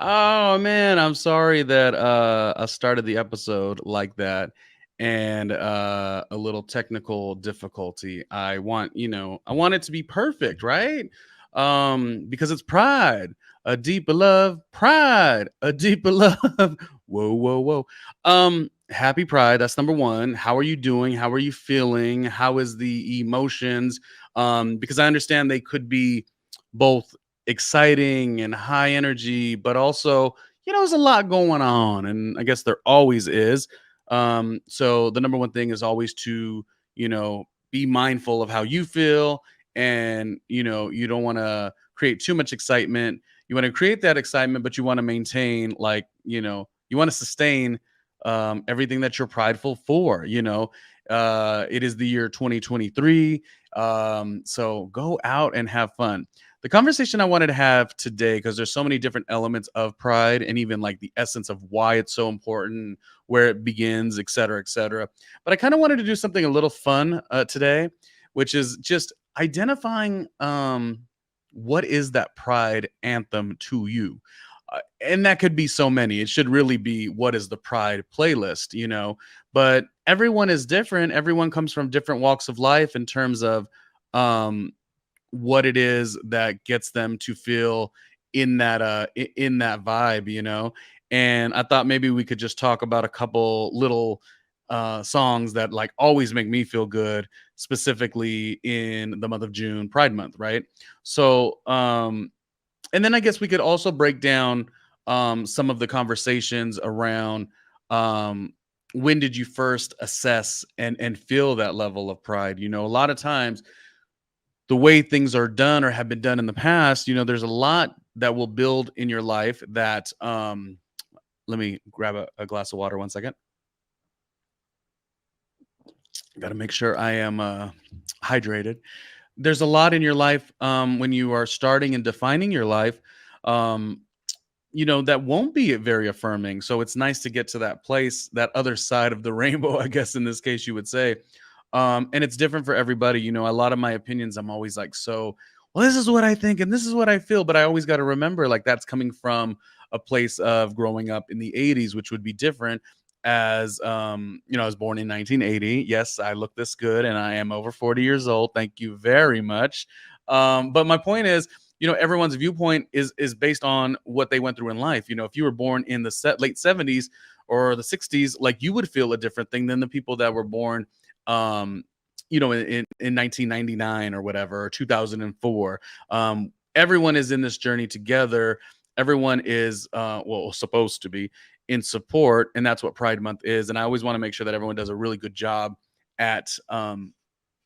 Oh man, I'm sorry that I started the episode like that and a little technical difficulty. I want it to be perfect, right? Because it's pride, a deeper love, pride, a deeper love. Whoa, whoa, whoa. Happy Pride, that's number 1. How are you doing? How are you feeling? How is the emotions? Because I understand they could be both exciting and high energy, but also, there's a lot going on, and I guess there always is. So the number one thing is always to, be mindful of how you feel, and you don't want to create too much excitement. You want to create that excitement, but you want to maintain, like, you want to sustain everything that you're prideful for. It is the year 2023. So go out and have fun. The conversation I wanted to have today, because there's so many different elements of pride and even like the essence of why it's so important, where it begins, et cetera, et cetera. But I kind of wanted to do something a little fun today, which is just identifying what is that pride anthem to you. And that could be so many. It should really be, what is the pride playlist, But everyone is different. Everyone comes from different walks of life in terms of um what it is that gets them to feel in that vibe, And I thought maybe we could just talk about a couple little songs that like always make me feel good, specifically in the month of June, Pride Month, right? So and then I guess we could also break down some of the conversations around um when did you first assess and feel that level of pride. A lot of times the way things are done or have been done in the past, there's a lot that will build in your life that let me grab a glass of water 1 second. Got to make sure I am hydrated. There's a lot in your life when you are starting and defining your life, um, that won't be very affirming. So it's nice to get to that place, that other side of the rainbow, I guess in this case you would say. And it's different for everybody. A lot of my opinions, I'm always like, so, well, this is what I think and this is what I feel. But I always got to remember, like, that's coming from a place of growing up in the 80s, which would be different as, I was born in 1980. Yes, I look this good and I am over 40 years old. Thank you very much. But my point is, everyone's viewpoint is based on what they went through in life. If you were born in the late 70s or the 60s, like, you would feel a different thing than the people that were born um in 1999 or whatever, or 2004. Everyone is in this journey together. Everyone is well, supposed to be in support, and that's what Pride Month is. And I always want to make sure that everyone does a really good job at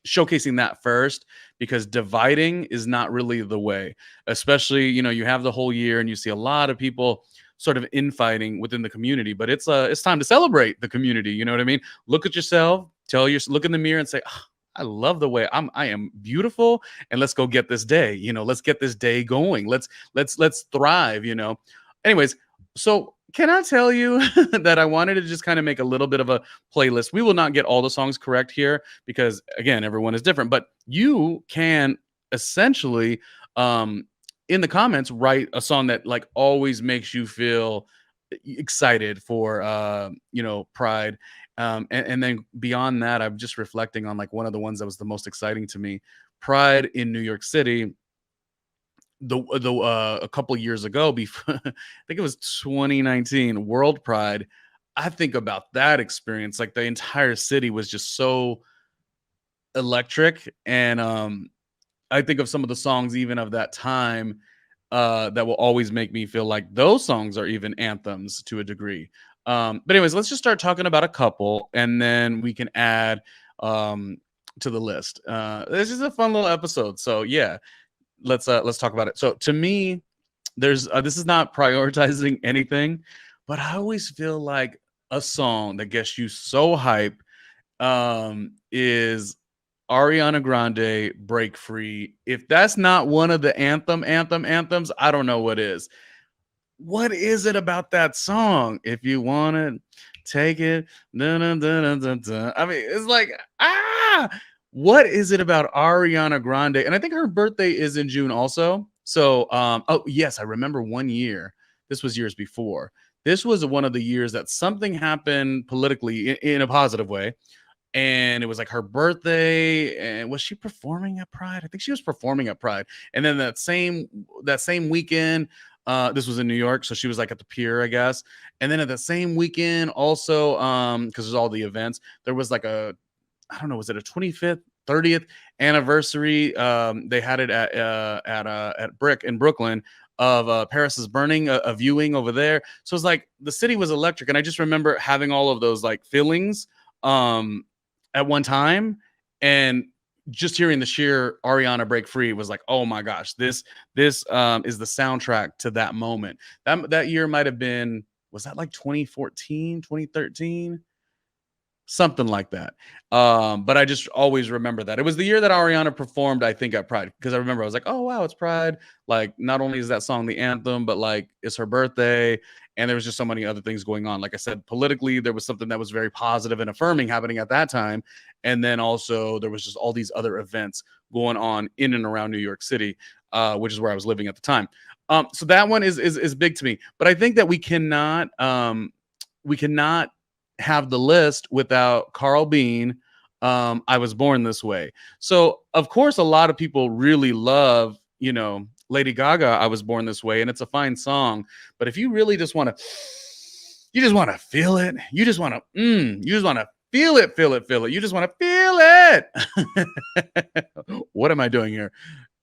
showcasing that first, because dividing is not really the way. Especially, you have the whole year and you see a lot of people sort of infighting within the community, but it's time to celebrate the community. You know what I mean? Look at yourself, look in the mirror and say, "Ah, I love the way I am beautiful, and let's go get this day. Let's get this day going. Let's thrive, Anyways, so can I tell you that I wanted to just kind of make a little bit of a playlist? We will not get all the songs correct here because, again, everyone is different, but you can essentially in the comments write a song that like always makes you feel excited for Pride. And then beyond that, I'm just reflecting on like one of the ones that was the most exciting to me, Pride in New York City. The a couple years ago, before I think it was 2019, World Pride. I think about that experience, like the entire city was just so electric. And I think of some of the songs even of that time that will always make me feel like those songs are even anthems to a degree. But anyways, let's just start talking about a couple, and then we can add to the list. This is a fun little episode, so yeah, let's talk about it. So to me, there's this is not prioritizing anything, but I always feel like a song that gets you so hype is Ariana Grande, Break Free. If that's not one of the anthems, I don't know what is. What is it about that song? If you want it, take it. Dun, dun, dun, dun, dun, dun. I mean, it's like, what is it about Ariana Grande? And I think her birthday is in June also. So, oh yes, I remember one year This was years before. This was one of the years that something happened politically in a positive way, and it was like her birthday. And was she performing at Pride? I think she was performing at Pride. And then that same weekend, this was in New York, so she was like at the pier, I guess. And then at the same weekend, also, because there's all the events, there was like I don't know, was it a 25th, 30th anniversary? They had it at Brick in Brooklyn of Paris is Burning, a viewing over there. So it's like the city was electric, and I just remember having all of those like feelings at one time, and just hearing the sheer Ariana Break Free was like, oh my gosh, this is the soundtrack to that moment. That year might have been, was that like 2014, 2013? Something like that. But I just always remember that. It was the year that Ariana performed, I think, at Pride, because I remember I was like, oh, wow, it's Pride. Like, not only is that song the anthem, but like it's her birthday. And there was just so many other things going on. Like I said, politically, there was something that was very positive and affirming happening at that time. And then also there was just all these other events going on in and around New York City, which is where I was living at the time. So that one is big to me. But I think that we cannot have the list without Carl Bean, I Was Born This Way. So of course a lot of people really love, Lady Gaga, I Was Born This Way, and it's a fine song. But if you really just want to feel it, you just want to feel it, you just want to feel it. What am I doing here?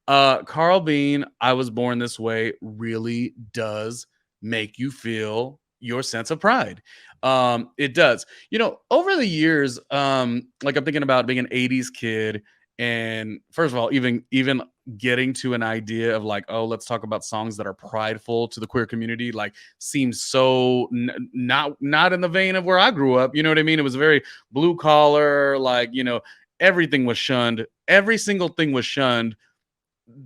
Carl Bean, I Was Born This Way really does make you feel your sense of pride. It does. Over the years, like I'm thinking about being an 80s kid, and first of all, even getting to an idea of like, oh, let's talk about songs that are prideful to the queer community, like seems so not in the vein of where I grew up. You know what I mean? It was very blue collar, like, everything was shunned. Every single thing was shunned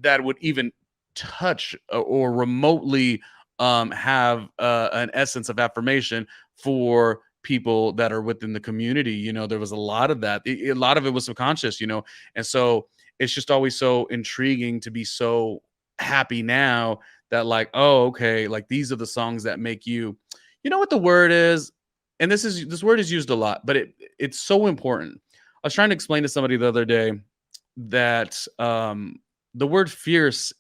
that would even touch or remotely have an essence of affirmation for people that are within the community. There was a lot of that. A lot of it was subconscious, and so it's just always so intriguing to be so happy now that like, oh, okay, like these are the songs that make you, what the word is, and this word is used a lot, but it's so important. I was trying to explain to somebody the other day that the word fierce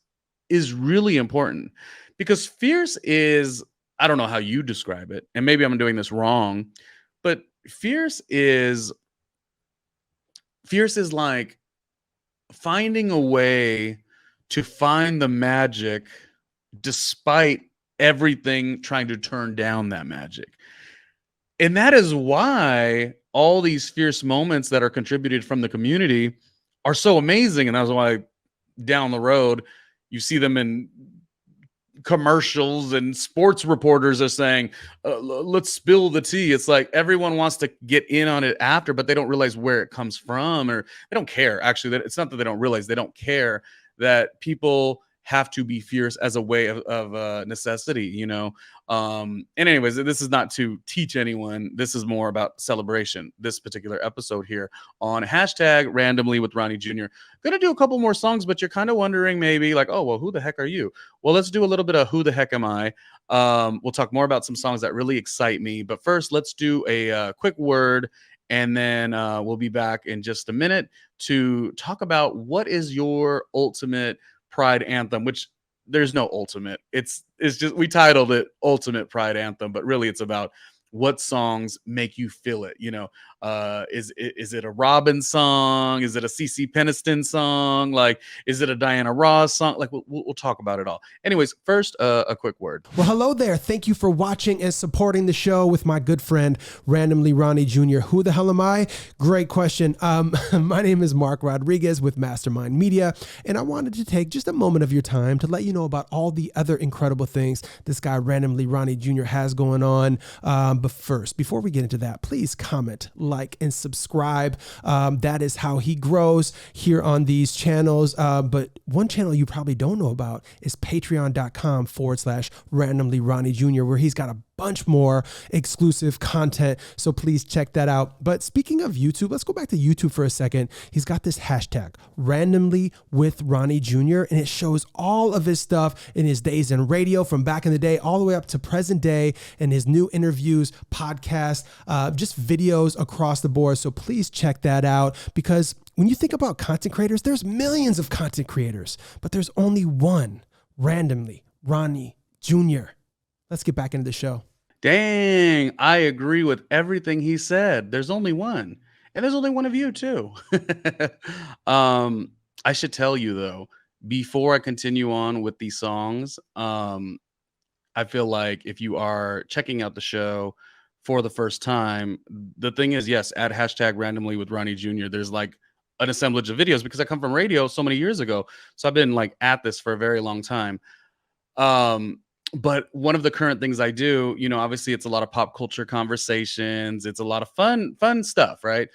is really important, because fierce is, I don't know how you describe it, and maybe I'm doing this wrong, but fierce is like finding a way to find the magic despite everything trying to turn down that magic. And that is why all these fierce moments that are contributed from the community are so amazing. And that's why down the road, you see them in commercials, and sports reporters are saying, let's spill the tea. It's like everyone wants to get in on it after, but they don't realize where it comes from, or they don't care. Actually, it's not that they don't realize, they don't care that people have to be fierce as a way of necessity, and anyways, this is not to teach anyone. This is more about celebration. This particular episode here on hashtag randomly with Ronnie Jr. Gonna do a couple more songs, but you're kind of wondering maybe like, oh, well, who the heck are you? Well, let's do a little bit of who the heck am I? We'll talk more about some songs that really excite me, but first let's do a quick word, and then we'll be back in just a minute to talk about what is your ultimate pride anthem, which there's no ultimate. It's just, we titled it Ultimate Pride Anthem, but really it's about what songs make you feel it. Is it a Robin song? Is it a CeCe Peniston song? Like, is it a Diana Ross song? Like, we'll talk about it all. Anyways, first, a quick word. Well, hello there. Thank you for watching and supporting the show with my good friend, Randomly Ronnie Jr. Who the hell am I? Great question. My name is Mark Rodriguez with Mastermind Media, and I wanted to take just a moment of your time to let you know about all the other incredible things this guy, Randomly Ronnie Jr. has going on. But first, before we get into that, please comment, like, and subscribe. That is how he grows here on these channels. But one channel you probably don't know about is patreon.com/randomly Ronnie Jr., where he's got a bunch more exclusive content. So please check that out. But speaking of YouTube, let's go back to YouTube for a second. He's got this hashtag, Randomly with Ronnie Jr., and it shows all of his stuff in his days in radio from back in the day all the way up to present day, and his new interviews, podcasts, just videos across the board. So please check that out, because when you think about content creators, there's millions of content creators, but there's only one, Randomly Ronnie Jr. Let's get back into the show. Dang, I agree with everything he said. There's only one, and there's only one of you too. I should tell you though, before I continue on with these songs, I feel like if you are checking out the show for the first time, the thing is, yes, add hashtag randomly with Ronnie Jr. There's like an assemblage of videos because I come from radio so many years ago. So I've been like at this for a very long time. But one of the current things I do, you know, obviously it's a lot of pop culture conversations. It's a lot of fun stuff, right?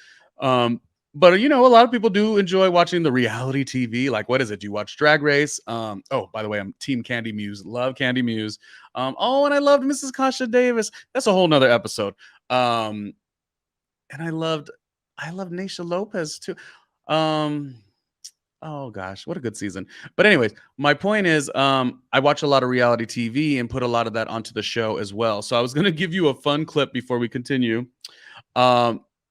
But you know, a lot of people do enjoy watching the reality TV. Like, what is it? Do you watch Drag Race? Oh, by the way, I'm Team Candy Muse. Love Candy Muse. Oh, and I loved Mrs. Kasha Davis. That's a whole nother episode. And I loved Naisha Lopez too. Oh gosh, what a good season. But anyways, my point is, I watch a lot of reality TV and put a lot of that onto the show as well. So I was going to give you a fun clip before we continue.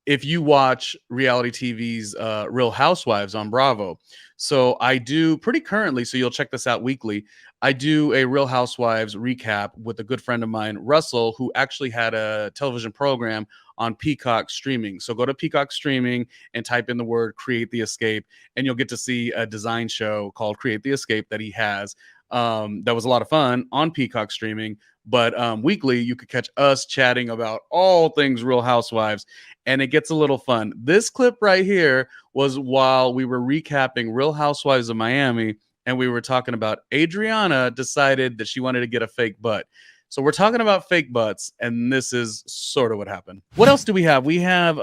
If you watch reality TV's Real Housewives on Bravo. So I do pretty currently, so you'll check this out weekly. I do a Real Housewives recap with a good friend of mine, Russell, who actually had a television program on Peacock streaming. So go to Peacock streaming and type in the word Create the Escape, and you'll get to see a design show called Create the Escape that he has. That was a lot of fun on Peacock streaming. But weekly, you could catch us chatting about all things Real Housewives, and it gets a little fun. This clip right here was while we were recapping Real Housewives of Miami, and we were talking about Adriana decided that she wanted to get a fake butt. So we're talking about fake butts, and this is sort of what happened. What else do we have? We have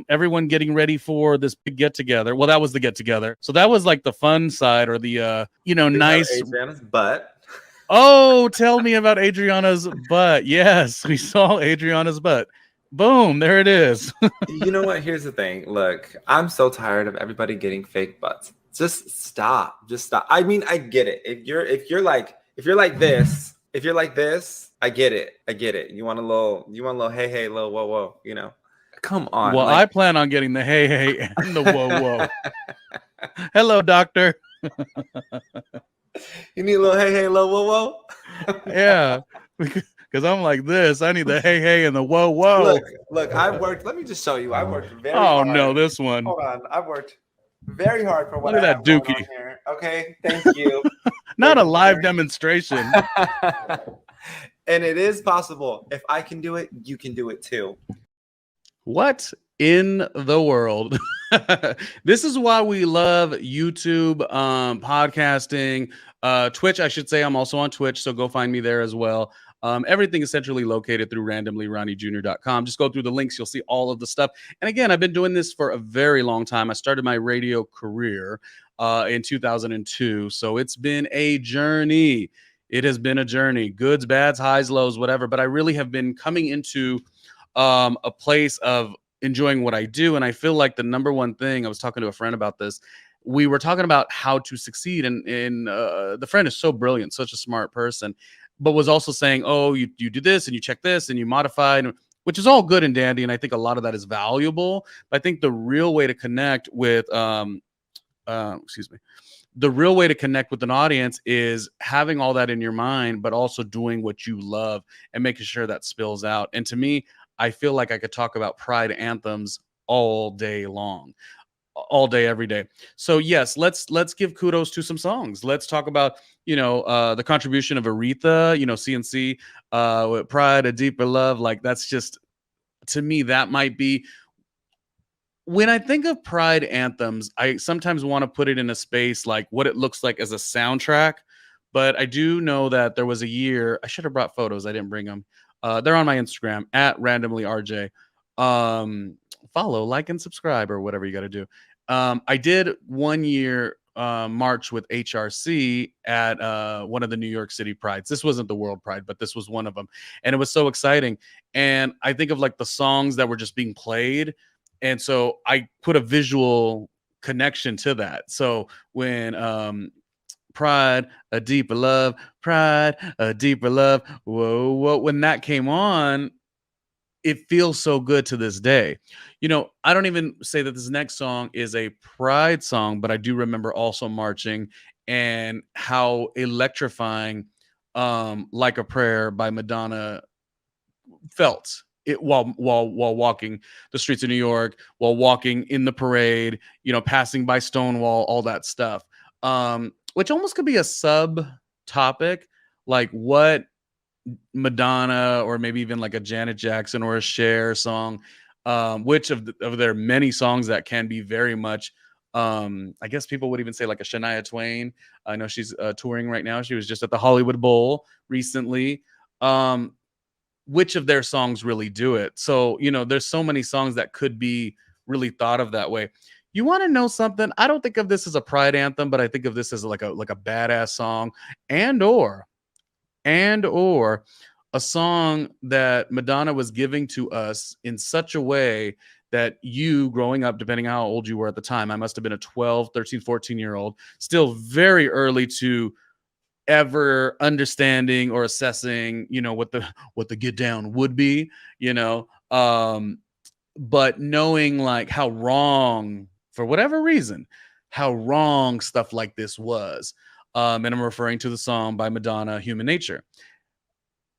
everyone getting ready for this big get-together. Well, that was the get-together. So that was like the fun side, or the, nice... Adriana's butt. Oh, tell me about Adriana's butt. Yes, we saw Adriana's butt. Boom, there it is. You know what? Here's the thing. Look, I'm so tired of everybody getting fake butts. Just stop. Just stop. I mean, I get it. If you're like this, I get it. You want a little hey, little whoa, you know. Come on. Well, I plan on getting the hey and the whoa. Hello, doctor. You need a little hey, little whoa. Yeah. Because I'm like this. I need the hey and the whoa. Look, I've worked. Let me just show you. I worked very hard. Oh, no, this one. Hold on. I've worked very hard for what Look I at have that going dookie. on here. Okay, thank you. Not a live demonstration. And it is possible. If I can do it, you can do it too. What in the world? This is why we love YouTube, podcasting, Twitch. I should say I'm also on Twitch, so go find me there as well. Everything is centrally located through RandomlyRonnieJr.com. Just go through the links. You'll see all of the stuff. And again, I've been doing this for a very long time. I started my radio career in 2002. So it's been a journey. It has been a journey. Goods, bads, highs, lows, whatever. But I really have been coming into a place of enjoying what I do. And I feel like the number one thing, I was talking to a friend about this. We were talking about how to succeed. And the friend is so brilliant, such a smart person, but was also saying, oh, you do this and you check this and you modify, which is all good and dandy. And I think a lot of that is valuable. But I think the real way to connect with, the real way to connect with an audience is having all that in your mind, but also doing what you love and making sure that spills out. And to me, I feel like I could talk about Pride anthems all day long, all day, every day. So yes, let's give kudos to some songs. Let's talk about, the contribution of Aretha, CNC, with Pride, A Deeper Love. Like, that's just, to me, that might be, when I think of Pride anthems, I sometimes want to put it in a space like what it looks like as a soundtrack. But I do know that there was a year, I should have brought photos. I didn't bring them. They're on my Instagram at RandomlyRJ. Follow, like, and subscribe, or whatever you got to do. I did one year march with HRC at one of the New York City prides. This wasn't the World Pride, but this was one of them, and it was so exciting. And I think of like the songs that were just being played, and so I put a visual connection to that. So when Pride, a deeper love, Pride, a deeper love, whoa, whoa, when that came on, it feels so good to this day. You know, I don't even say that this next song is a pride song, but I do remember also marching and how electrifying Like a Prayer by Madonna felt it while walking the streets of New York, while walking in the parade, you know, passing by Stonewall, all that stuff. Which almost could be a sub topic, like what Madonna or maybe even like a Janet Jackson or a Cher song, which of their many songs that can be very much, I guess people would even say like a Shania Twain. I know she's touring right now. She was just at the Hollywood Bowl recently. Which of their songs really do it? So, you know, there's so many songs that could be really thought of that way. You want to know something? I don't think of this as a pride anthem, but I think of this as like a badass song and or a song that Madonna was giving to us in such a way that you growing up, depending on how old you were at the time, I must have been a 12, 13, 14-year-old, still very early to ever understanding or assessing, you know, what the get down would be, you know, but knowing like how wrong, for whatever reason, how wrong stuff like this was. And I'm referring to the song by Madonna, Human Nature.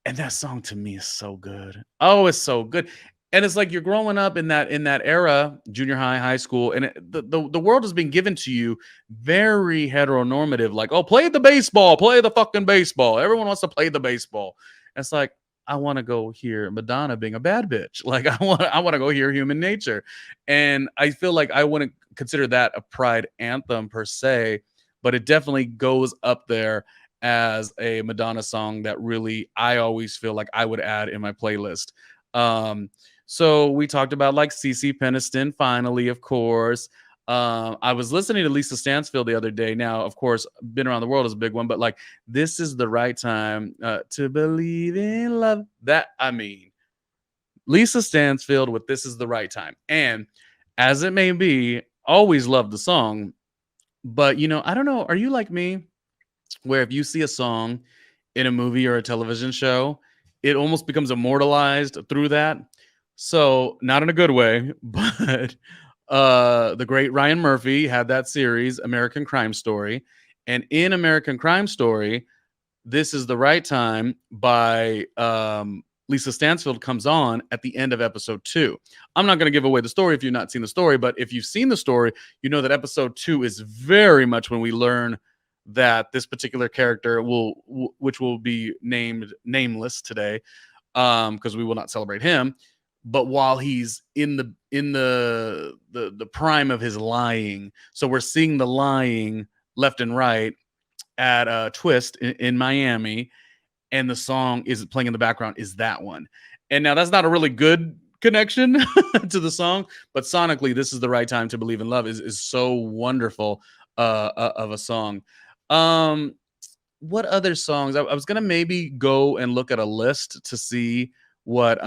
And that song to me is so good. Oh, it's so good. And it's like you're growing up in that era, junior high, high school, and the world has been given to you very heteronormative, like, oh, play the baseball, play the fucking baseball. Everyone wants to play the baseball. And it's like, I want to go hear Madonna being a bad bitch. Like I want to go hear Human Nature. And I feel like I wouldn't consider that a pride anthem per se, but it definitely goes up there as a Madonna song that really I always feel like I would add in my playlist. So we talked about like CeCe, Peniston, finally, of course. I was listening to Lisa Stansfield the other day. Now, of course, Been Around the World is a big one, but like This Is the Right Time to Believe in Love. That, I mean, Lisa Stansfield with This Is the Right Time. And as it may be, always loved the song. But, you know, I don't know. Are you like me, where if you see a song in a movie or a television show, it almost becomes immortalized through that? So not in a good way, but the great Ryan Murphy had that series, American Crime Story. And in American Crime Story, This Is the Right Time by Lisa Stansfield comes on at the end of episode 2. I'm not going to give away the story if you've not seen the story, but if you've seen the story, you know that episode 2 is very much when we learn that this particular character which will be named nameless today, because we will not celebrate him. But while he's in the prime of his lying, so we're seeing the lying left and right at a twist in Miami, and the song is playing in the background is that one. And now that's not a really good connection to the song, but sonically, This Is the Right Time to Believe in Love is so wonderful of a song. What other songs? I was gonna maybe go and look at a list to see what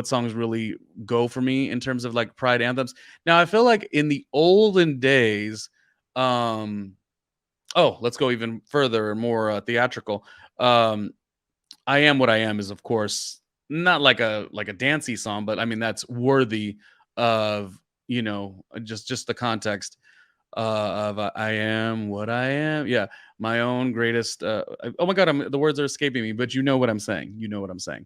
songs really go for me in terms of like pride anthems. Now I feel like in the olden days, let's go even further, more theatrical. I Am What I Am is of course not like a dancey song, but I mean that's worthy of, you know, just the context of I am what I am. Yeah, my own greatest. Oh my God, the words are escaping me, but you know what I'm saying. You know what I'm saying.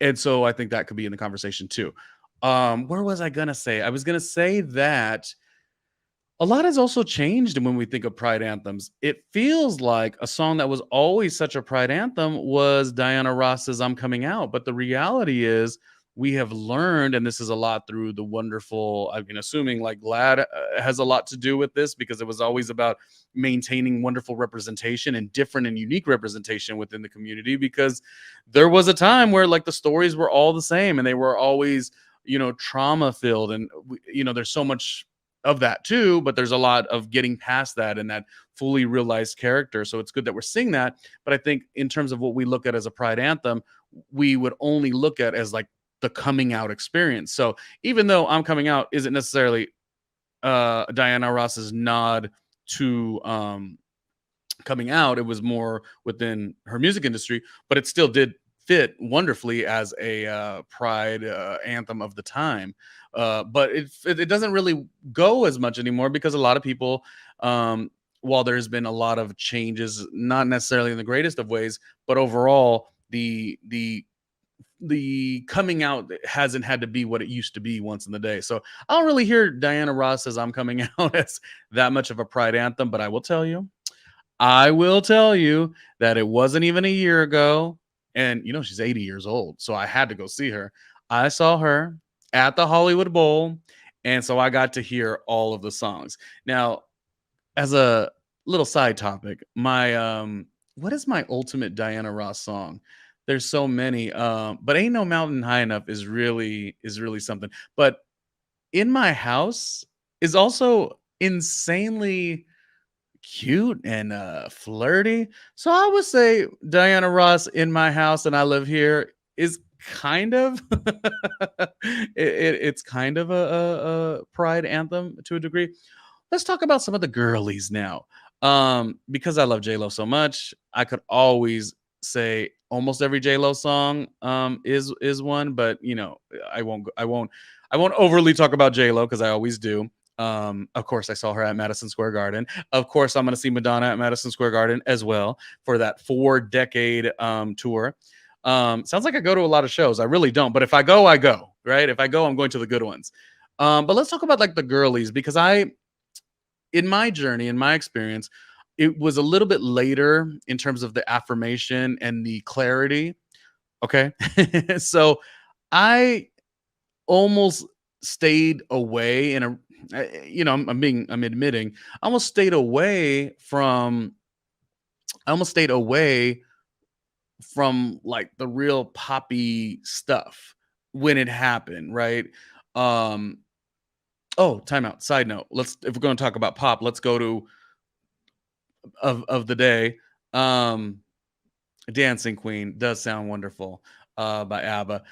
And so I think that could be in the conversation too. Where was I gonna say? I was gonna say that a lot has also changed when we think of pride anthems. It feels like a song that was always such a pride anthem was Diana Ross's I'm Coming Out. But the reality is we have learned, and this is a lot through the wonderful, I've been assuming like Glad has a lot to do with this, because it was always about maintaining wonderful representation and different and unique representation within the community, because there was a time where like the stories were all the same and they were always, you know, trauma filled. And, you know, there's so much of that too, but there's a lot of getting past that and that fully realized character. So it's good that we're seeing that. But I think in terms of what we look at as a pride anthem, we would only look at as like the coming out experience. So even though I'm coming out isn't necessarily Diana Ross's nod to coming out, it was more within her music industry, but it still did fit wonderfully as a pride anthem of the time. But it doesn't really go as much anymore because a lot of people, while there's been a lot of changes, not necessarily in the greatest of ways, but overall the coming out hasn't had to be what it used to be once in the day. So I don't really hear Diana Ross as I'm coming out as that much of a pride anthem, but I will tell you that it wasn't even a year ago. And, you know, she's 80 years old. So I had to go see her. I saw her at the Hollywood Bowl. And so I got to hear all of the songs. Now, as a little side topic, what is my ultimate Diana Ross song? There's so many. But Ain't No Mountain High Enough is really something. But In My House is also insanely cute and flirty. So I would say Diana Ross, In My House and I Live Here is kind of it's kind of a pride anthem to a degree. Let's talk about some of the girlies now. Because I love J-Lo so much, I could always say almost every J-Lo song is one, but you know, I won't overly talk about J-Lo because I always do. Of course, I saw her at Madison Square Garden. Of course, I'm going to see Madonna at Madison Square Garden as well for that 4-decade tour. Sounds like I go to a lot of shows. I really don't, but if I go, I go, right? If I go, I'm going to the good ones. But let's talk about like the girlies because in my journey, in my experience, it was a little bit later in terms of the affirmation and the clarity. Okay. So I almost stayed away in a, you know, I'm admitting, I almost stayed away from like the real poppy stuff when it happened, right? Um, oh, timeout. Side note. If we're going to talk about pop, let's go to of the day. Dancing Queen does sound wonderful by Abba.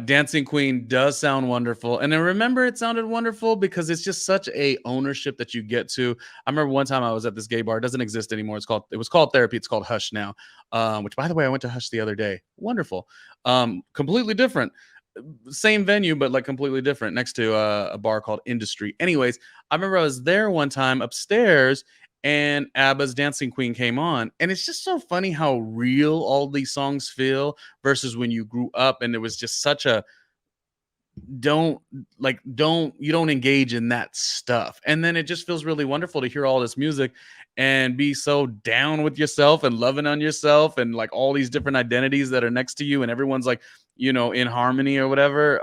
Dancing Queen does sound wonderful. And I remember it sounded wonderful because it's just such a ownership that you get to. I remember one time I was at this gay bar. It doesn't exist anymore. It was called Therapy. It's called Hush now. Which by the way, I went to Hush the other day. Wonderful. Completely different. Same venue, but like completely different next to a bar called Industry. Anyways, I remember I was there one time upstairs and Abba's Dancing Queen came on. And it's just so funny how real all these songs feel versus when you grew up and there was just such a don't engage in that stuff. And then it just feels really wonderful to hear all this music and be so down with yourself and loving on yourself and like all these different identities that are next to you and everyone's like, you know, in harmony or whatever,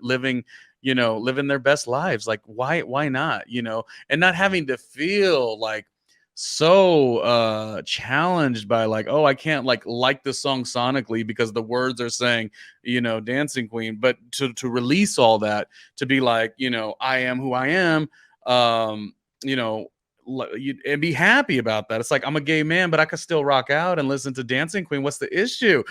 living their best lives. Like why not, you know, and not having to feel like so challenged by like, oh, I can't like this song sonically because the words are saying, you know, Dancing Queen, but to release all that, to be like, you know, I am who I am, you know, and be happy about that. It's like, I'm a gay man, but I could still rock out and listen to Dancing Queen. What's the issue?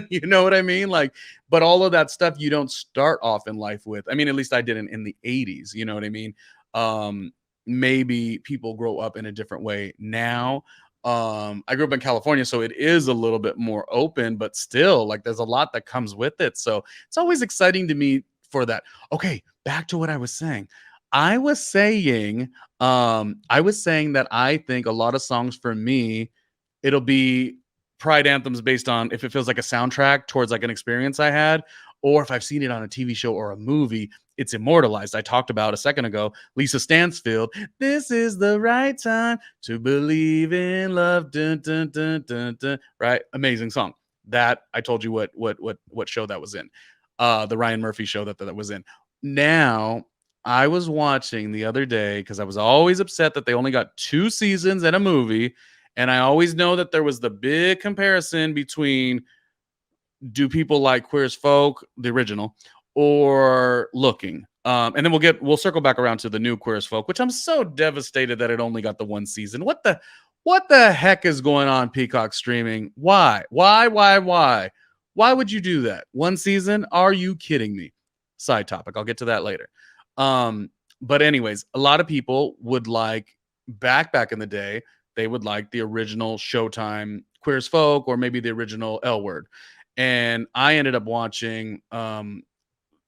You know what I mean? Like, but all of that stuff you don't start off in life with. I mean, at least I didn't in the 80s, you know what I mean? Maybe people grow up in a different way now. I grew up in California, so it is a little bit more open, but still, like, there's a lot that comes with it. So it's always exciting to me for that. Okay, back to what I was saying. I was saying that I think a lot of songs for me, it'll be pride anthems based on if it feels like a soundtrack towards like an experience I had, or if I've seen it on a TV show or a movie, it's immortalized. I talked about a second ago, Lisa Stansfield. This is the right time to believe in love. Dun, dun, dun, dun, dun. Right? Amazing song. That I told you what show that was in. The Ryan Murphy show that was in. Now, I was watching the other day because I was always upset that they only got 2 seasons and a movie. And I always know that there was the big comparison between do people like Queer as Folk, the original, or Looking. And then we'll circle back around to the new Queer as Folk, which I'm so devastated that it only got the one season. What the heck is going on, Peacock streaming? Why? Why would you do that? One season? Are you kidding me? Side topic. I'll get to that later. But anyways, a lot of people would like back in the day, they would like the original Showtime Queer as Folk, or maybe the original L Word. And I ended up watching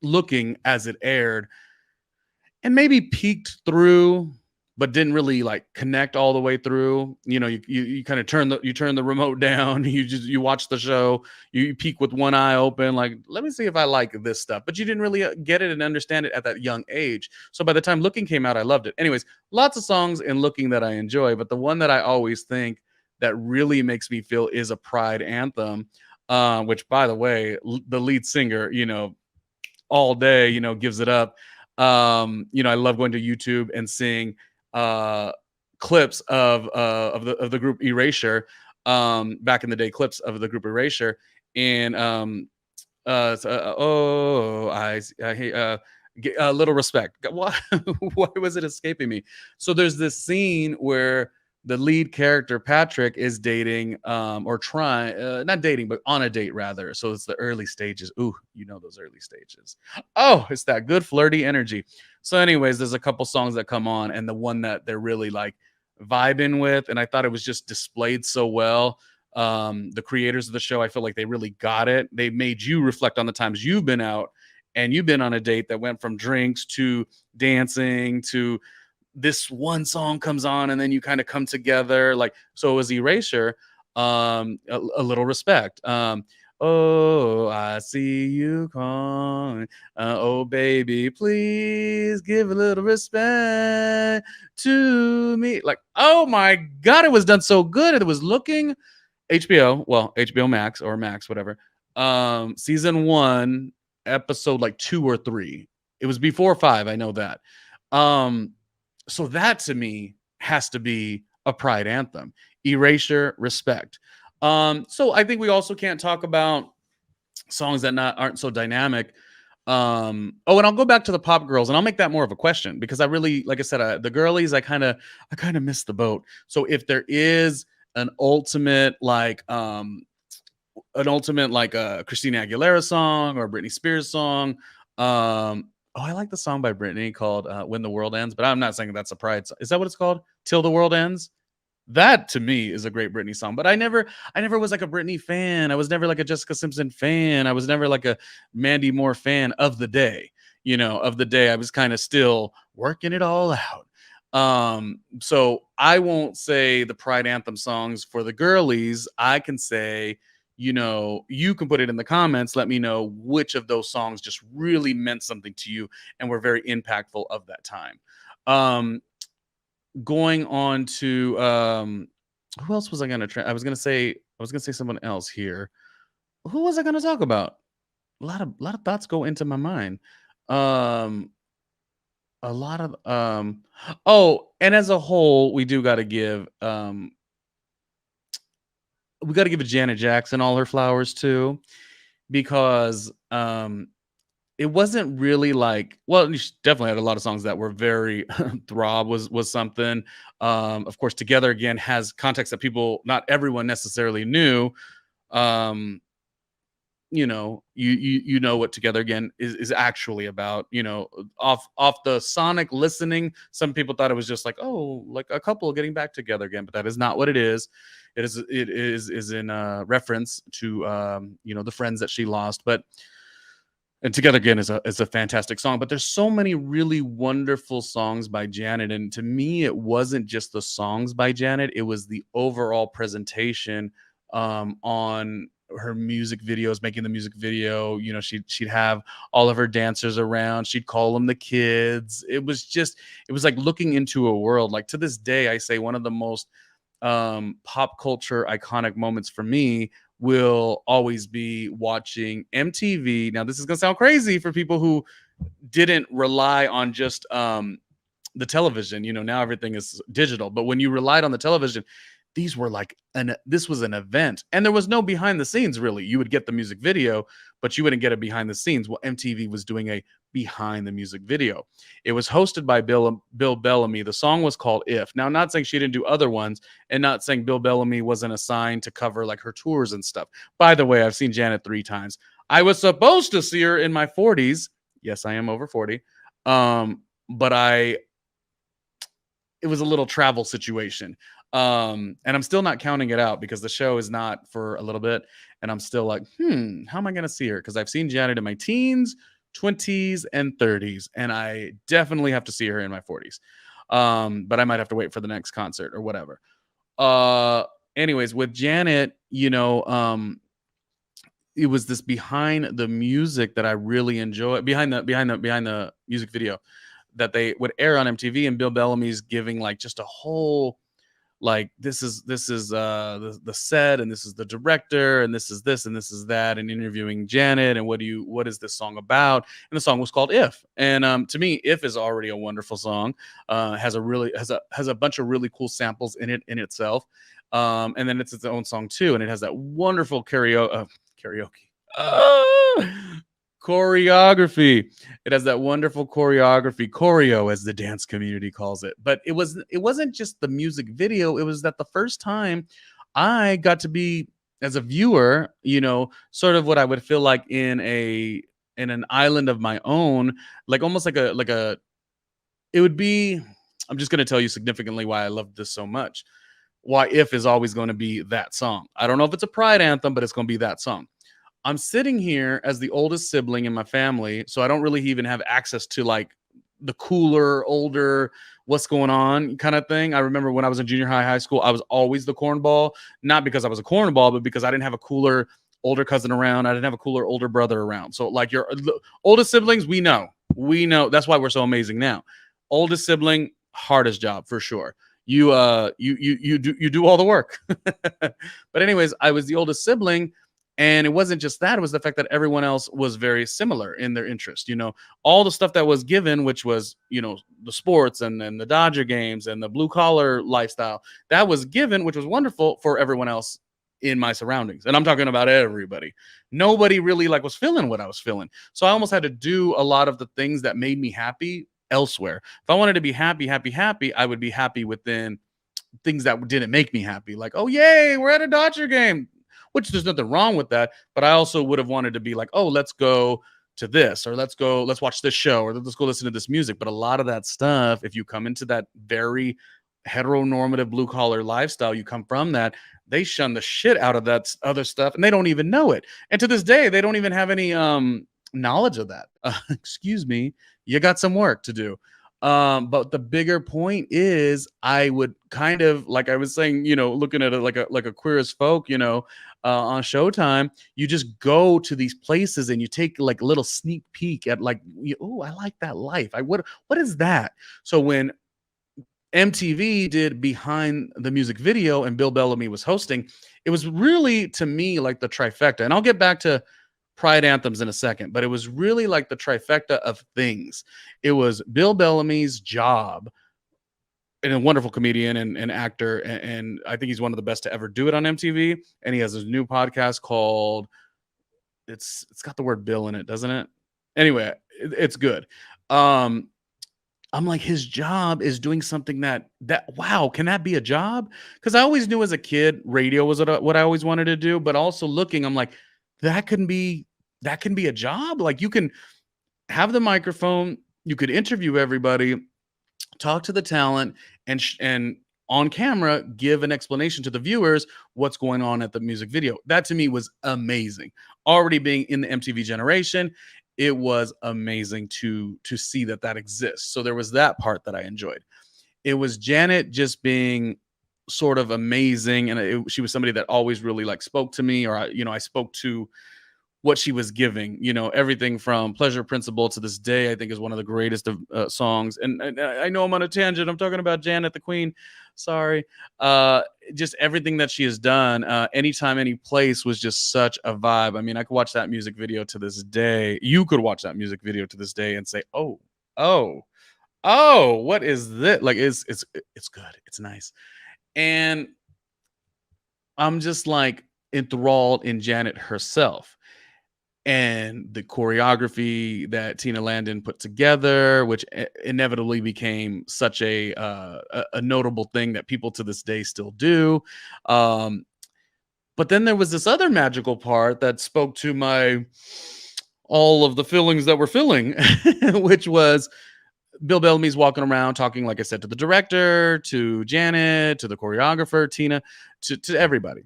looking as it aired, and maybe peeked through, but didn't really like connect all the way through. You know, you kind of turn the remote down, you watch the show, you peek with one eye open, like, let me see if I like this stuff. But you didn't really get it and understand it at that young age. So by the time Looking came out, I loved it. Anyways, lots of songs in Looking that I enjoy, but the one that I always think that really makes me feel is a pride anthem, which, by the way, the lead singer, you know, all day, you know, gives it up. You know, I love going to YouTube and seeing clips of the group Erasure, back in the day, clips of the group Erasure, and I hate a little respect. Why was it escaping me? So there's this scene where the lead character Patrick is dating, or trying, not dating, but on a date rather. So it's the early stages. Ooh, you know those early stages. Oh, it's that good flirty energy. So anyways, there's a couple songs that come on, and the one that they're really like vibing with, and I thought it was just displayed so well. The creators of the show, I feel like they really got it. They made you reflect on the times you've been out and you've been on a date that went from drinks to dancing to this one song comes on, and then you kind of come together. Like, so it was Erasure, a little respect. Oh, I see you calling. Oh, baby, please give a little respect to me. Like, oh my God, it was done so good. It was Looking, HBO, well, HBO Max or Max, whatever. Season 1, episode like 2 or 3. It was before 5, I know that. So that to me has to be a pride anthem. Erasure, respect. So I think we also can't talk about songs that aren't so dynamic. And I'll go back to the pop girls, and I'll make that more of a question, because I really, like I said, the girlies, I kind of missed the boat. So if there is an ultimate like a Christina Aguilera song or a Britney Spears song, I like the song by Britney called When the World Ends, but I'm not saying that's a pride song. Is that what it's called? Till the World Ends? That to me is a great Britney song. But I never was like a Britney fan. I was never like a Jessica Simpson fan. I was never like a Mandy Moore fan of the day. You know, of the day, I was kind of still working it all out. So I won't say the pride anthem songs for the girlies. I can say, you know, you can put it in the comments. Let me know which of those songs just really meant something to you and were very impactful of that time. Going on to who else was I gonna try? I was gonna say someone else here. Who was I gonna talk about? A lot of thoughts go into my mind. A lot of and as a whole, we do got to give Janet Jackson all her flowers too, because it wasn't really like, well, she definitely had a lot of songs that were very Throb was something. Of course, Together Again has context that not everyone necessarily knew. You know, you know what Together Again is actually about. You know, off the sonic listening, some people thought it was just like, oh, like a couple getting back together again, but that is not what it is. It is in reference to you know, the friends that she lost. And Together Again is a fantastic song, but there's so many really wonderful songs by Janet. And to me, it wasn't just the songs by Janet, it was the overall presentation on her music videos, making the music video. You know, she'd have all of her dancers around, she'd call them the kids. It was like looking into a world. Like, to this day, I say one of the most pop culture iconic moments for me will always be watching MTV. Now, this is gonna sound crazy for people who didn't rely on just the television. You know, now everything is digital, but when you relied on the television, these were like this was an event, and there was no behind the scenes really. You would get the music video, but you wouldn't get a behind the scenes. Well, MTV was doing a behind the music video. It was hosted by Bill Bellamy. The song was called If. Now, not saying she didn't do other ones, and not saying Bill Bellamy wasn't assigned to cover like her tours and stuff. By the way, I've seen Janet 3 times. I was supposed to see her in my 40s. Yes, I am over 40. But it was a little travel situation. And I'm still not counting it out because the show is not for a little bit. And I'm still like, how am I going to see her? Because I've seen Janet in my teens, 20s, and 30s. And I definitely have to see her in my 40s. But I might have to wait for the next concert or whatever. Anyways, with Janet, you know, it was this behind the music that I really enjoy. Behind the music video that they would air on MTV, and Bill Bellamy's giving like just a whole, like, this is the set, and this is the director, and this is this, and this is that, and interviewing Janet, and what is this song about? And the song was called If. And to me, If is already a wonderful song. Has a bunch of really cool samples in itself. And then it's its own song too, and it has that wonderful choreography. It has that wonderful choreo, as the dance community calls it. But it wasn't just the music video. It was that the first time I got to be, as a viewer, you know, sort of what I would feel like in an island of my own, like almost like a it would be. I'm just going to tell you significantly why I love this so much. Why If is always going to be that song. I don't know if it's a pride anthem, but it's going to be that song. I'm sitting here as the oldest sibling in my family, so I don't really even have access to like the cooler, older, what's going on kind of thing. I remember when I was in junior high school, I was always the cornball, not because I was a cornball, but because I didn't have a cooler older cousin around. I didn't have a cooler older brother around. So like your oldest siblings, we know. That's why we're so amazing now. Oldest sibling, hardest job for sure. You do all the work. But anyways, I was the oldest sibling. And it wasn't just that, it was the fact that everyone else was very similar in their interest. You know, all the stuff that was given, which was, you know, the sports and the Dodger games and the blue collar lifestyle, that was given, which was wonderful for everyone else in my surroundings. And I'm talking about everybody. Nobody really like was feeling what I was feeling. So I almost had to do a lot of the things that made me happy elsewhere. If I wanted to be happy, I would be happy within things that didn't make me happy. Like, oh, yay, we're at a Dodger game. Which there's nothing wrong with that, but I also would have wanted to be like, oh, let's go to this, or let's watch this show, or let's go listen to this music. But a lot of that stuff, if you come into that very heteronormative blue collar lifestyle, you come from that, they shun the shit out of that other stuff, and they don't even know it. And to this day, they don't even have any knowledge of that. Excuse me, you got some work to do. But the bigger point is, I would kind of, like I was saying, you know, looking at it like a Queer as Folk, you know, on Showtime, you just go to these places and you take like a little sneak peek at like, oh, I like that life. What is that? So when MTV did behind the music video and Bill Bellamy was hosting, it was really, to me, like the trifecta. And I'll get back to pride anthems in a second, but it was really like the trifecta of things. It was Bill Bellamy's job, and a wonderful comedian and actor, and I think he's one of the best to ever do it on MTV. And he has his new podcast called, it's got the word Bill in it, doesn't it? Anyway, it's good. I'm like, his job is doing something that wow, can that be a job? Because I always knew as a kid radio was what I always wanted to do, but also looking, I'm like, that can be a job. Like, you can have the microphone, you could interview everybody, talk to the talent, and on camera give an explanation to the viewers what's going on at the music video. That to me was amazing. Already being in the MTV generation, it was amazing to see that exists. So there was that part that I enjoyed. It was Janet just being sort of amazing, and she was somebody that always really like spoke to me, or I spoke to what she was giving. You know, everything from Pleasure Principle to this day, I think, is one of the greatest of songs. And I know I'm on a tangent. I'm talking about Janet the Queen. Sorry. Just everything that she has done, anytime, any place, was just such a vibe. I mean, I could watch that music video to this day. You could watch that music video to this day and say, oh, what is this? Like, it's good. It's nice. And I'm just like enthralled in Janet herself and the choreography that Tina Landon put together, which inevitably became such a notable thing that people to this day still do. Um, but then there was this other magical part that spoke to my all of the feelings that we're feeling, which was Bill Bellamy's walking around talking, like I said, to the director, to Janet, to the choreographer, Tina, to everybody.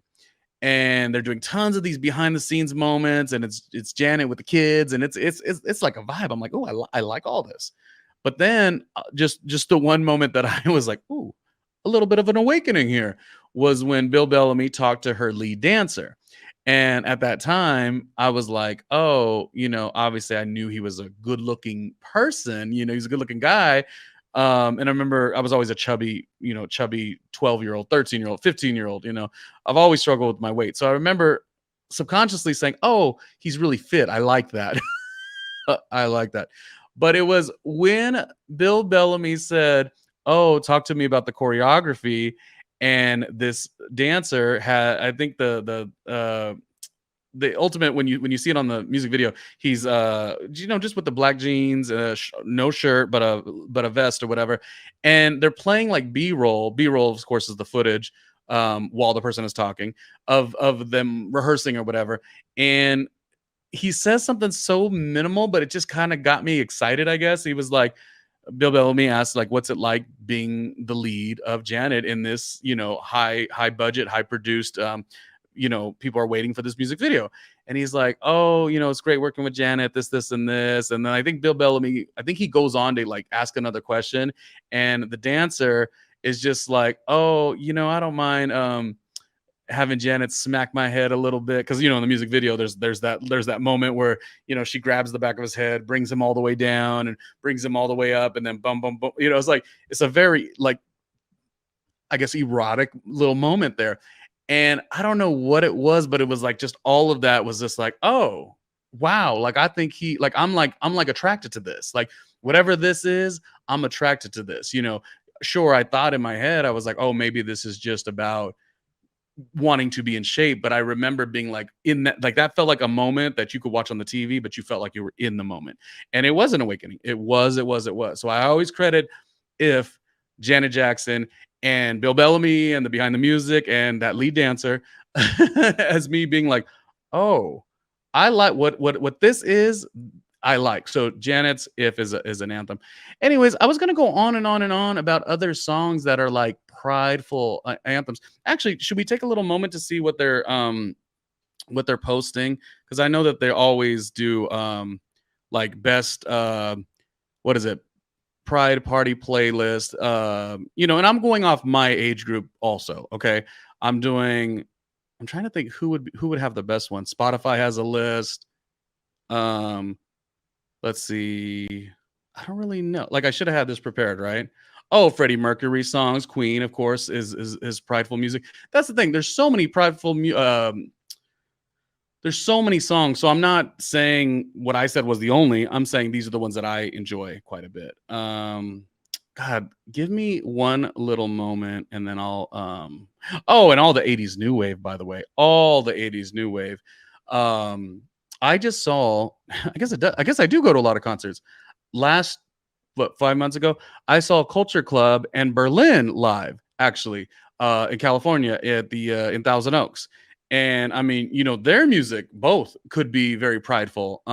And they're doing tons of these behind the scenes moments, and it's Janet with the kids, and it's like a vibe. I'm like, oh, I like all this. But then just the one moment that I was like, ooh, a little bit of an awakening here was when Bill Bellamy talked to her lead dancer. And at that time, I was like, oh, obviously I knew he was a good looking person. He's a good looking guy. And I remember I was always a chubby 12-year-old, 13-year-old, 15-year-old. I've always struggled with my weight. So I remember subconsciously saying, oh, he's really fit. I like that. I like that. But it was when Bill Bellamy said, oh, talk to me about the choreography. And this dancer had, I think the ultimate, when you see it on the music video, he's just with the black jeans, no shirt, but a vest or whatever, and they're playing like b-roll. B-roll, of course, is the footage while the person is talking of them rehearsing or whatever. And he says something so minimal, but it just kind of got me excited, I guess. He was like, Bill Bellamy asked, like, what's it like being the lead of Janet in this, high budget, high produced, people are waiting for this music video. And he's like, oh, it's great working with Janet, this, and this. And then I think Bill Bellamy, he goes on to like ask another question. And the dancer is just like, oh, I don't mind having Janet smack my head a little bit, because in the music video there's that moment where she grabs the back of his head, brings him all the way down, and brings him all the way up, and then bum bum bum. It's like, it's a very, like, I guess, erotic little moment there. And I don't know what it was, but it was like just all of that was just like, oh wow, like I think I'm attracted to this, like whatever this is, I'm attracted to this. Sure, I thought in my head, I was like, oh, maybe this is just about wanting to be in shape. But I remember being like, in that, like, that felt like a moment that you could watch on the TV, but you felt like you were in the moment. And it was an awakening. It was. So I always credit if Janet Jackson and Bill Bellamy and the behind the music and that lead dancer as me being like, oh, I like what this is. I like. So Janet's If is an anthem. Anyways, I was going to go on and on and on about other songs that are like prideful anthems. Actually, should we take a little moment to see what they're posting? Because I know that they always do like best what is it? Pride party playlist. And I'm going off my age group also. Okay. I'm trying to think who would have the best one. Spotify has a list. Let's see. I don't really know. Like, I should have had this prepared, right? Oh, Freddie Mercury songs. Queen, of course, is prideful music. That's the thing. There's so many prideful there's so many songs. So I'm not saying what I said was the only. I'm saying these are the ones that I enjoy quite a bit. God, give me one little moment, and then I'll oh, and all the 80s new wave, by the way. All the 80s new wave. I just saw, I guess I do go to a lot of concerts. Last, 5 months ago, I saw Culture Club and Berlin live, actually, in California at the in Thousand Oaks. And I mean, their music both could be very prideful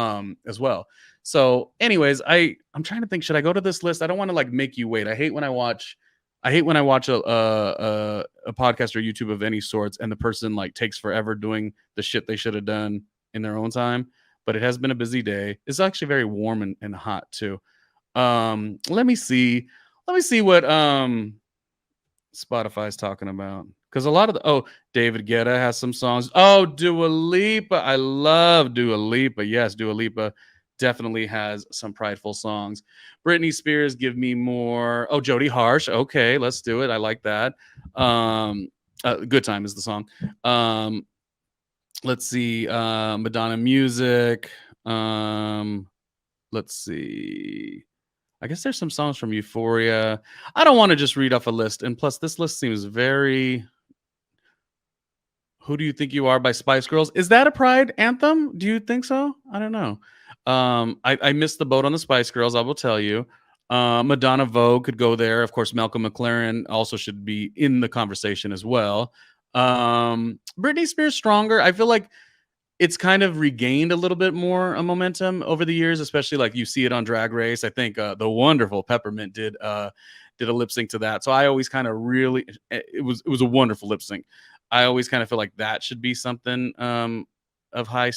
as well. So anyways, I'm trying to think, should I go to this list? I don't want to like make you wait. I hate when I watch a podcast or YouTube of any sorts, and the person like takes forever doing the shit they should have done in their own time. But it has been a busy day. It's actually very warm and hot too. Let me see what Spotify's talking about, because a lot of David Guetta has some songs. Oh, Dua Lipa, I love Dua Lipa. Yes, Dua Lipa definitely has some prideful songs. Britney Spears, Give Me More. Oh, Jodie Harsh. Okay, let's do it. I like that. Good Time is the song. Let's see. Madonna Music. Let's see. I guess there's some songs from Euphoria. I don't want to just read off a list. And plus, this list seems very... Who Do You Think You Are by Spice Girls. Is that a Pride anthem? Do you think so? I don't know. I missed the boat on the Spice Girls, I will tell you. Madonna Vogue could go there. Of course, Malcolm McLaren also should be in the conversation as well. Britney Spears Stronger. I feel like it's kind of regained a little bit more momentum over the years, especially like you see it on Drag Race. I think the wonderful Peppermint did a lip sync to that. So I always kind of really, it was a wonderful lip sync. I always kind of feel like that should be something of high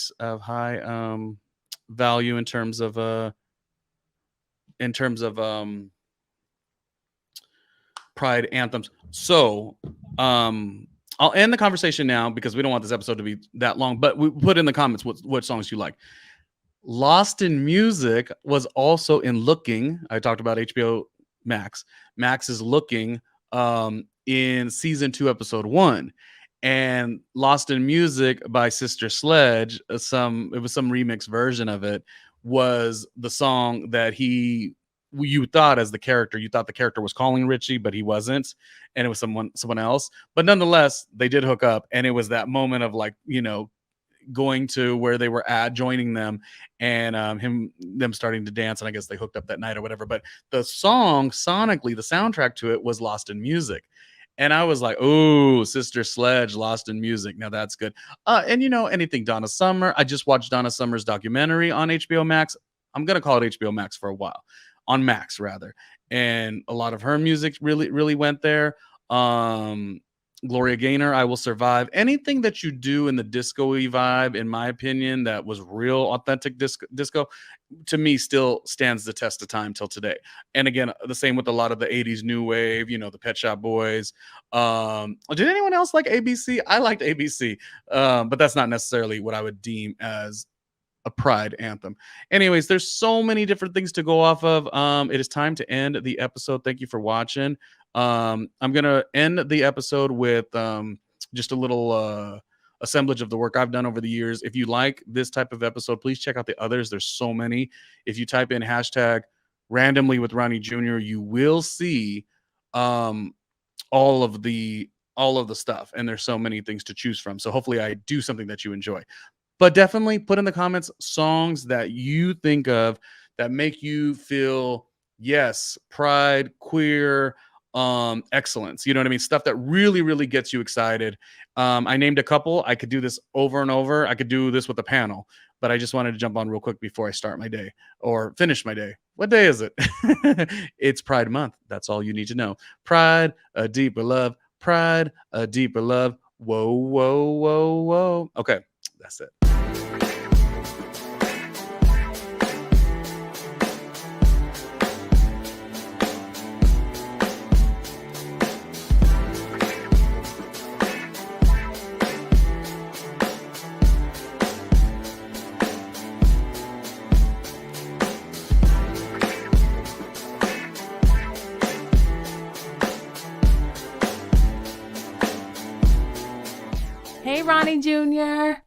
value in terms of Pride anthems. So I'll end the conversation now because we don't want this episode to be that long, but we put in the comments what songs you like. Lost in Music was also in Looking. I talked about HBO Max. Max is Looking in season 2, episode 1. And Lost in Music by Sister Sledge, it was some remix version of it, was the song that you thought the character was calling Richie, but he wasn't, and it was someone else. But nonetheless, they did hook up, and it was that moment of like, going to where they were at, joining them, and them starting to dance, and I guess they hooked up that night or whatever. But the song sonically, the soundtrack to it was Lost in Music. And I was like, oh, Sister Sledge, Lost in Music. Now that's good. And anything Donna Summer. I just watched Donna Summer's documentary on HBO Max. I'm going to call it HBO Max for a while. On Max, rather. And a lot of her music really, really went there. Gloria Gaynor, I Will Survive. Anything that you do in the disco-y vibe, in my opinion, that was real authentic disco, to me still stands the test of time till today. And again, the same with a lot of the 80s new wave, the Pet Shop Boys. Did anyone else like ABC? I liked ABC, but that's not necessarily what I would deem as a Pride anthem. Anyways, there's so many different things to go off of. It is time to end the episode. Thank you for watching. I'm gonna end the episode with just a little assemblage of the work I've done over the years. If you like this type of episode, please check out the others. There's so many. If you type in hashtag randomly with Ronnie Jr., you will see all of the stuff, and there's so many things to choose from. So hopefully I do something that you enjoy. But definitely put in the comments songs that you think of that make you feel, yes, pride, queer, excellence. You know what I mean? Stuff that really, really gets you excited. I named a couple. I could do this over and over. I could do this with a panel, but I just wanted to jump on real quick before I start my day or finish my day. What day is it? It's Pride Month. That's all you need to know. Pride, a deeper love. Pride, a deeper love. Whoa, whoa, whoa, whoa. Okay, that's it. Hey, Ronnie Jr.